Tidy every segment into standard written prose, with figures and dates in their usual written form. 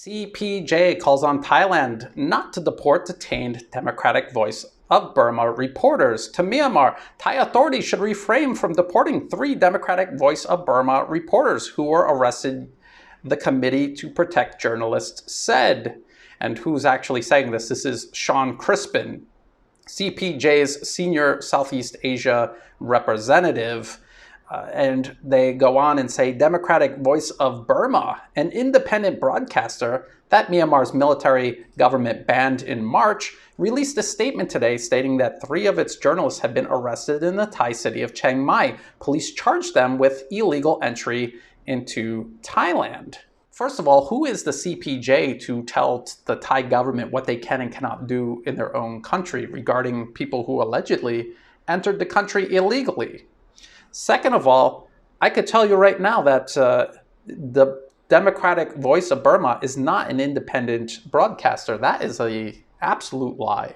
CPJ calls on Thailand not to deport detained Democratic Voice of Burma reporters to Myanmar. Thai authorities should refrain from deporting 3 Democratic Voice of Burma reporters who were arrested, the Committee to Protect Journalists said. And who's actually saying this? This is Sean Crispin, CPJ's senior Southeast Asia representative. And they go on and say Democratic Voice of Burma, an independent broadcaster that Myanmar's military government banned in March, released a statement today stating that 3 of its journalists had been arrested in the Thai city of Chiang Mai. Police charged them with illegal entry into Thailand. First of all, who is the CPJ to tell the Thai government what they can and cannot do in their own country regarding people who allegedly entered the country illegally? Second of all, I could tell you right now that the Democratic Voice of Burma is not an independent broadcaster. That is an absolute lie.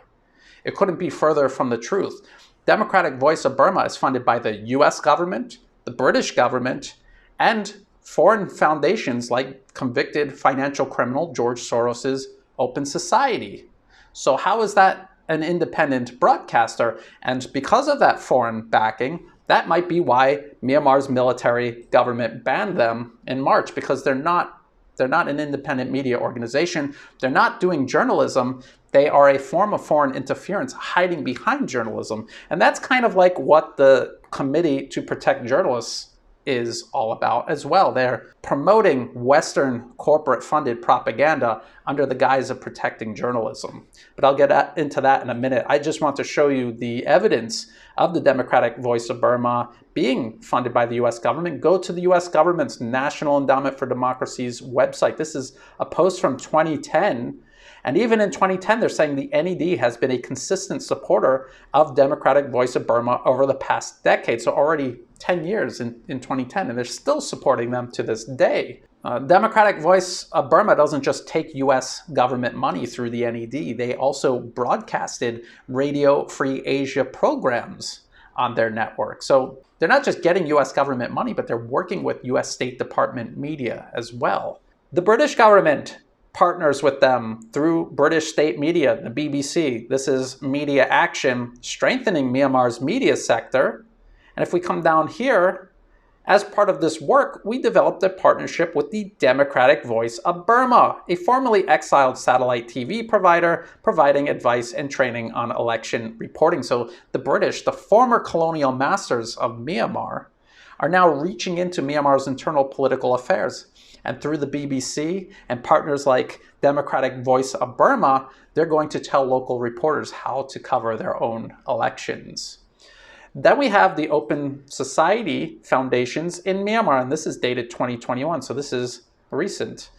It couldn't be further from the truth. Democratic Voice of Burma is funded by the US government, the British government, and foreign foundations like convicted financial criminal George Soros' Open Society. So how is that an independent broadcaster? And because of that foreign backing, that might be why Myanmar's military government banned them in March, because they're not an independent media organization. They're not doing journalism. They are a form of foreign interference hiding behind journalism. And that's kind of like what the Committee to Protect Journalists is all about as well. They're promoting Western corporate-funded propaganda under the guise of protecting journalism. But I'll get into that in a minute. I just want to show you the evidence of the Democratic Voice of Burma being funded by the US government. Go to the US government's National Endowment for Democracy's website. This is a post from 2010. And even in 2010, they're saying the NED has been a consistent supporter of Democratic Voice of Burma over the past decade. So already 10 years in 2010, and they're still supporting them to this day. Democratic Voice of Burma doesn't just take US government money through the NED. They also broadcasted Radio Free Asia programs on their network. So they're not just getting US government money, but they're working with US State Department media as well. The British government partners with them through British state media, the BBC. This is media action strengthening Myanmar's media sector. And if we come down here, as part of this work, we developed a partnership with the Democratic Voice of Burma, a formerly exiled satellite TV provider providing advice and training on election reporting. So the British, the former colonial masters of Myanmar, are now reaching into Myanmar's internal political affairs. And through the BBC and partners like Democratic Voice of Burma, they're going to tell local reporters how to cover their own elections. Then we have the Open Society foundations in Myanmar, and this is dated 2021, so this is recent.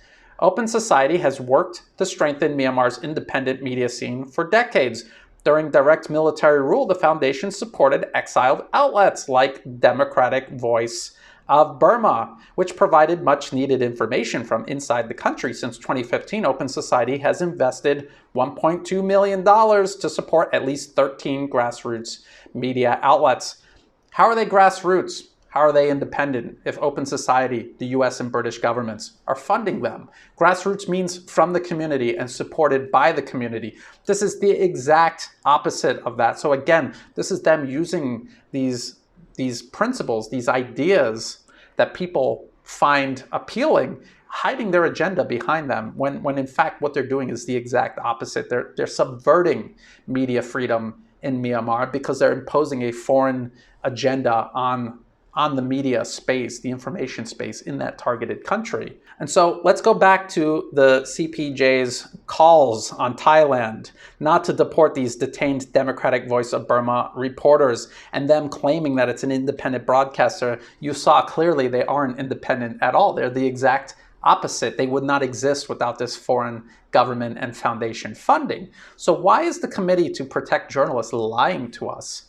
Open Society has worked to strengthen Myanmar's independent media scene for decades. During direct military rule, the foundation supported exiled outlets like Democratic Voice of Burma, which provided much needed information from inside the country. Since 2015, Open Society has invested $1.2 million to support at least 13 grassroots media outlets. How are they grassroots? How are they independent if Open Society, the US and British governments are funding them? Grassroots means from the community and supported by the community. This is the exact opposite of that. So again, this is them using these principles, these ideas that people find appealing, hiding their agenda behind them, when in fact what they're doing is the exact opposite. They're subverting media freedom in Myanmar because they're imposing a foreign agenda on the media space, the information space in that targeted country. And so let's go back to the CPJ's calls on Thailand not to deport these detained Democratic Voice of Burma reporters and them claiming that it's an independent broadcaster. You saw clearly they aren't independent at all. They're the exact opposite. They would not exist without this foreign government and foundation funding. So why is the Committee to Protect Journalists lying to us?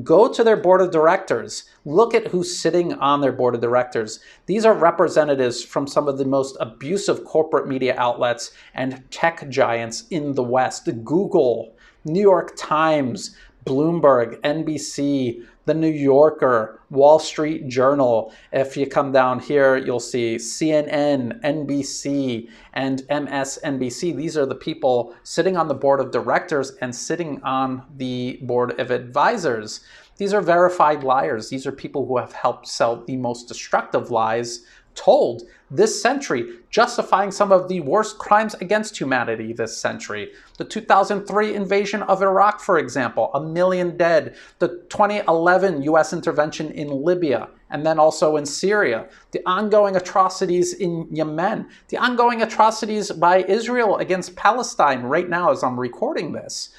Go to their board of directors. Look at who's sitting on their board of directors. These are representatives from some of the most abusive corporate media outlets and tech giants in the West. Google, New York Times, Bloomberg, NBC, The New Yorker, Wall Street Journal. If you come down here, you'll see CNN, NBC, and MSNBC. These are the people sitting on the board of directors and sitting on the board of advisors. These are verified liars. These are people who have helped sell the most destructive lies told this century, justifying some of the worst crimes against humanity this century. The 2003 invasion of Iraq, for example, 1 million dead. The 2011 US intervention in Libya, and then also in Syria. The ongoing atrocities in Yemen. The ongoing atrocities by Israel against Palestine right now as I'm recording this.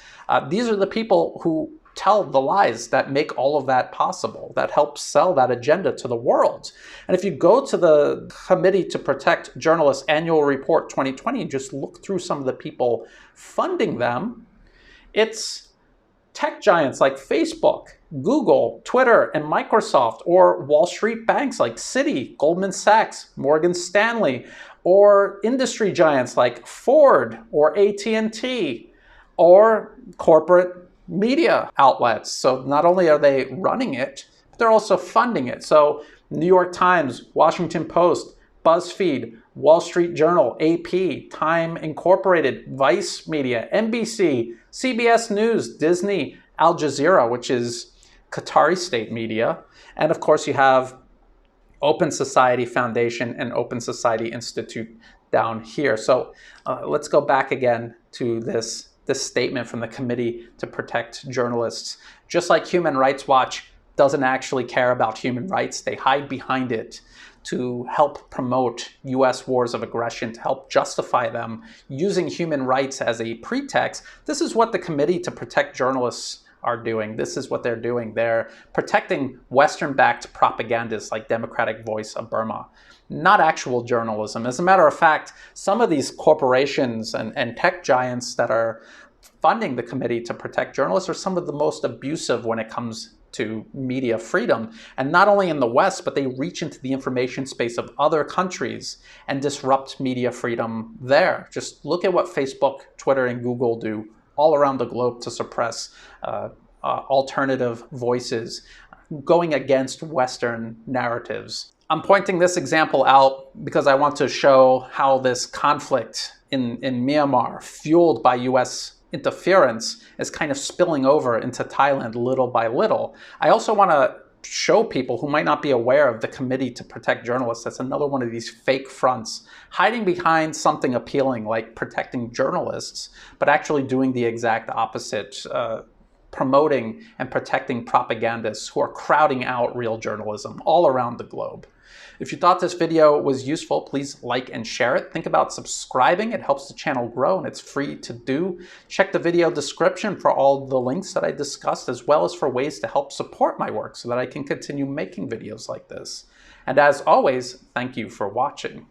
These are the people who tell the lies that make all of that possible, that help sell that agenda to the world. And if you go to the Committee to Protect Journalists Annual Report 2020 and just look through some of the people funding them, it's tech giants like Facebook, Google, Twitter, and Microsoft, or Wall Street banks like Citi, Goldman Sachs, Morgan Stanley, or industry giants like Ford or AT&T, or corporate media outlets. So not only are they running it, but they're also funding it. So New York Times, Washington Post, BuzzFeed, Wall Street Journal, AP, Time Incorporated, Vice Media, NBC, CBS News, Disney, Al Jazeera, which is Qatari state media. And of course you have Open Society Foundation and Open Society Institute down here. So let's go back again to this statement from the Committee to Protect Journalists. Just like Human Rights Watch doesn't actually care about human rights, they hide behind it to help promote US wars of aggression, to help justify them using human rights as a pretext. This is what the Committee to Protect Journalists are doing. This is what they're doing. They're protecting Western-backed propagandists like Democratic Voice of Burma, not actual journalism. As a matter of fact, some of these corporations and tech giants that are funding the Committee to Protect Journalists are some of the most abusive when it comes to media freedom. And not only in the West, but they reach into the information space of other countries and disrupt media freedom there. Just look at what Facebook, Twitter, and Google do all around the globe to suppress alternative voices, going against Western narratives. I'm pointing this example out because I want to show how this conflict in Myanmar, fueled by US interference, is kind of spilling over into Thailand little by little. I also want to show people who might not be aware of the Committee to Protect Journalists. That's another one of these fake fronts, hiding behind something appealing like protecting journalists, but actually doing the exact opposite, promoting and protecting propagandists who are crowding out real journalism all around the globe. If you thought this video was useful, please like and share it. Think about subscribing. It helps the channel grow and it's free to do. Check the video description for all the links that I discussed, as well as for ways to help support my work so that I can continue making videos like this. And as always, thank you for watching.